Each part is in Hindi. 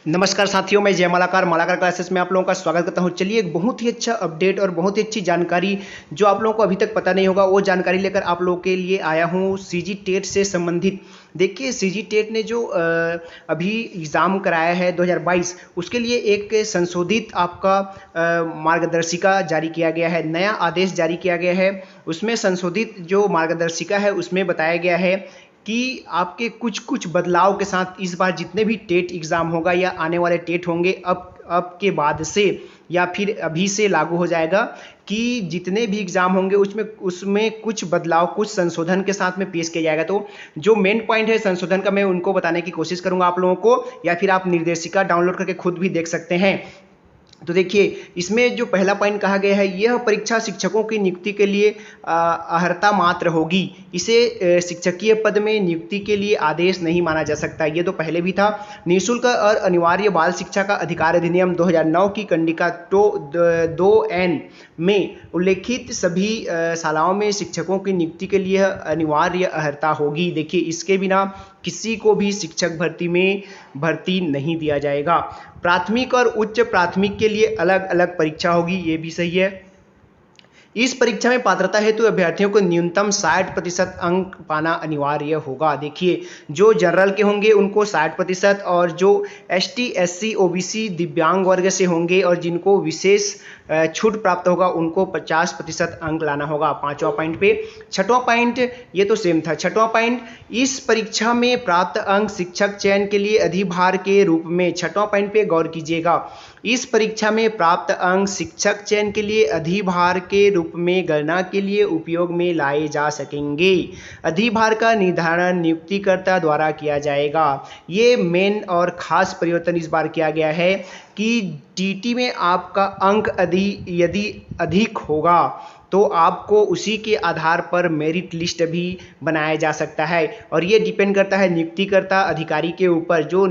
नमस्कार साथियों, मैं जय मालाकार मालाकार क्लासेस में आप लोगों का स्वागत करता हूं। चलिए, एक बहुत ही अच्छा अपडेट और बहुत ही अच्छी जानकारी जो आप लोगों को अभी तक पता नहीं होगा वो जानकारी लेकर आप लोगों के लिए आया हूं सीजी टेट से संबंधित। देखिए, सीजी टेट ने जो अभी एग्ज़ाम कराया है 2022 उसके लिए एक संशोधित आपका मार्गदर्शिका जारी किया गया है, नया आदेश जारी किया गया है। उसमें संशोधित जो मार्गदर्शिका है उसमें बताया गया है कि आपके कुछ कुछ बदलाव के साथ इस बार जितने भी टेट एग्ज़ाम होगा या आने वाले टेट होंगे अब के बाद से या फिर अभी से लागू हो जाएगा कि जितने भी एग्ज़ाम होंगे उसमें कुछ बदलाव कुछ संशोधन के साथ में पेश किया जाएगा। तो जो मेन पॉइंट है संशोधन का मैं उनको बताने की कोशिश करूंगा आप लोगों को, या फिर आप निर्देशिका डाउनलोड करके खुद भी देख सकते हैं। तो देखिए, इसमें जो पहला पॉइंट कहा गया है, यह परीक्षा शिक्षकों की नियुक्ति के लिए अर्हता मात्र होगी। इसे शिक्षकीय पद में नियुक्ति के लिए आदेश नहीं माना जा सकता। ये तो पहले भी था। निःशुल्क और अनिवार्य बाल शिक्षा का अधिकार अधिनियम 2009 की कंडिका 2N में उल्लेखित सभी शालाओं में शिक्षकों की नियुक्ति के लिए अनिवार्य अर्हता होगी। देखिए, इसके बिना किसी को भी शिक्षक भर्ती में भर्ती नहीं दिया जाएगा। प्राथमिक और उच्च प्राथमिक के लिए अलग अलग परीक्षा होगी, ये भी सही है। इस परीक्षा में पात्रता हेतु अभ्यर्थियों को न्यूनतम 60% अंक पाना अनिवार्य होगा। देखिए, जो जनरल के होंगे उनको 60% और जो एसटी, एससी, ओबीसी, दिव्यांग वर्ग से होंगे और जिनको विशेष छूट प्राप्त होगा उनको 50% अंक लाना होगा। पांचवा पॉइंट पे छठवां पॉइंट, ये तो सेम था। छठवां पॉइंट, इस परीक्षा में प्राप्त अंक शिक्षक चयन के लिए अधिभार के रूप में, छठवां पॉइंट पे गौर कीजिएगा, इस परीक्षा में प्राप्त अंक शिक्षक चयन के लिए अधिभार के रूप में गणना के लिए उपयोग में लाए जा सकेंगे। अधिभार का निर्धारण नियुक्तिकर्ता द्वारा किया जाएगा। ये मेन और खास परिवर्तन इस बार किया गया है कि टीटी में आपका अंक यदि अधिक होगा तो आपको उसी के आधार पर मेरिट लिस्ट भी बनाया जा सकता है, और ये डिपेंड करता है नियुक्तिकर्ता अधिकारी के ऊपर। जो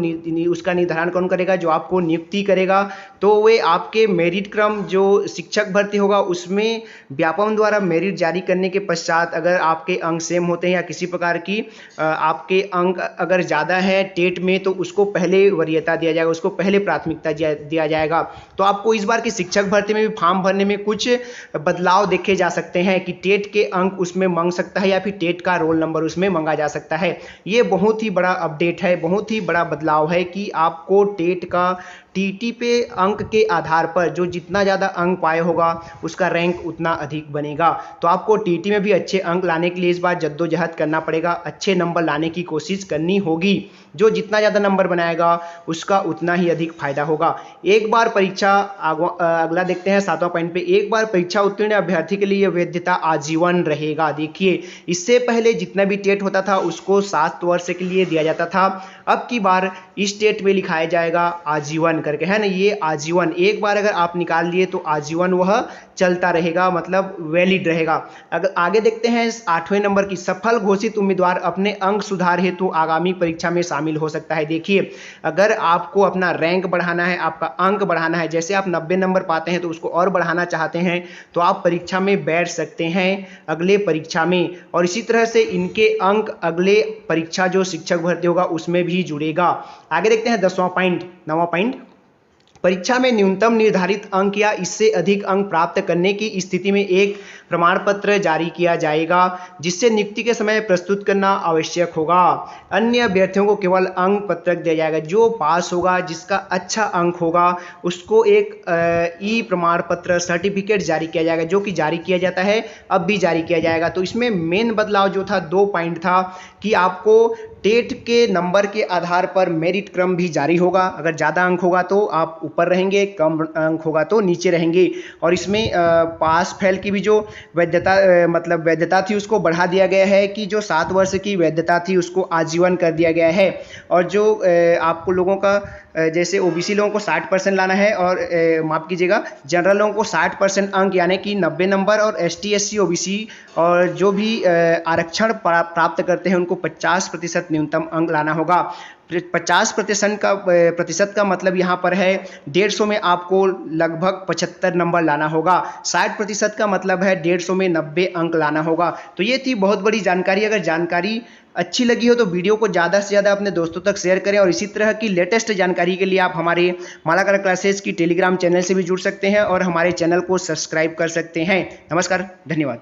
उसका निर्धारण कौन करेगा? जो आपको नियुक्ति करेगा। तो वे आपके मेरिट क्रम जो शिक्षक भर्ती होगा उसमें व्यापम द्वारा मेरिट जारी करने के पश्चात अगर आपके अंक सेम होते हैं या किसी प्रकार की आपके अंक अगर ज़्यादा है टेट में, तो उसको पहले वरीयता दिया जाएगा, उसको पहले प्राथमिकता दिया जाएगा। तो आपको इस बार की शिक्षक भर्ती में भी फॉर्म भरने में कुछ बदलाव देखे जा सकते हैं कि टेट के अंक उसमें मांग सकता है या फिर टेट का रोल नंबर उसमें मांगा जा सकता है। ये बहुत ही बड़ा अपडेट है, बहुत ही बड़ा बदलाव है कि आपको टेट का टीटी पे अंक के आधार पर जो जितना ज़्यादा अंक पाए होगा उसका रैंक उतना अधिक बनेगा। तो आपको टीटी में भी अच्छे अंक लाने के लिए इस बार जद्दोजहद करना पड़ेगा, अच्छे नंबर लाने की कोशिश करनी होगी। जो जितना ज़्यादा नंबर बनाएगा उसका उतना ही अधिक फायदा होगा। एक बार परीक्षा, अगला देखते हैं 7वां पॉइंट पे, एक बार परीक्षा उत्तीर्ण अभ्यर्थी के लिए वैधता आजीवन रहेगा। देखिए, इससे पहले जितना भी टेट होता था उसको 7 वर्ष के लिए दिया जाता था। अब की बार इस टेट में लिखाया जाएगा आजीवन करके, है ना। ये आजीवन एक बार अगर आप निकाल लिए तो आजीवन वह चलता रहेगा, मतलब वैलिड रहेगा। अगर आगे देखते हैं 8वें नंबर की, सफल घोषित उम्मीदवार अपने अंक सुधार हेतु आगामी परीक्षा में शामिल हो सकता है। देखिए, अगर आपको अपना रैंक बढ़ाना है, आपका अंक बढ़ाना है, जैसे आप 90 नंबर पाते हैं तो उसको और बढ़ाना चाहते हैं तो आप परीक्षा में बैठ सकते हैं अगले परीक्षा में, और इसी तरह से इनके अंक अगले परीक्षा जो शिक्षक भर्ती होगा उसमें भी जुड़ेगा। आगे देखते हैं 10वां पॉइंट, 9वां पॉइंट, परीक्षा में न्यूनतम निर्धारित अंक या इससे अधिक अंक प्राप्त करने की स्थिति में एक प्रमाण पत्र जारी किया जाएगा जिससे नियुक्ति के समय प्रस्तुत करना आवश्यक होगा। अन्य अभ्यर्थियों को केवल अंक पत्रक दिया जाएगा। जो पास होगा, जिसका अच्छा अंक होगा, उसको एक ई प्रमाण पत्र सर्टिफिकेट जारी किया जाएगा, जो कि जारी किया जाता है, अब भी जारी किया जाएगा। तो इसमें मेन बदलाव जो था 2 पॉइंट था कि आपको टेट के नंबर के आधार पर मेरिट क्रम भी जारी होगा। अगर ज़्यादा अंक होगा तो आप ऊपर रहेंगे, कम अंक होगा तो नीचे रहेंगे। और इसमें पास फेल की भी जो वैधता मतलब वैधता थी उसको बढ़ा दिया गया है कि जो 7 वर्ष की वैधता थी उसको आजीवन कर दिया गया है। और जो आपको लोगों का जैसे ओबीसी लोगों को 60% लाना है और माफ़ कीजिएगा जनरल लोगों को 60% अंक यानी कि 90 नंबर, और एसटी, एससी, ओबीसी और जो भी आरक्षण प्राप्त करते हैं उनको 50% न्यूनतम अंक लाना होगा। प्रतिशत का मतलब यहाँ पर है 150 में आपको लगभग 75 नंबर लाना होगा। 60% का मतलब है 150 में 90 अंक लाना होगा। तो ये थी बहुत बड़ी जानकारी। अगर जानकारी अच्छी लगी हो तो वीडियो को ज़्यादा से ज़्यादा अपने दोस्तों तक शेयर करें, और इसी तरह की लेटेस्ट जानकारी के लिए आप हमारे मालाकार क्लासेस की टेलीग्राम चैनल से भी जुड़ सकते हैं और हमारे चैनल को सब्सक्राइब कर सकते हैं। नमस्कार, धन्यवाद।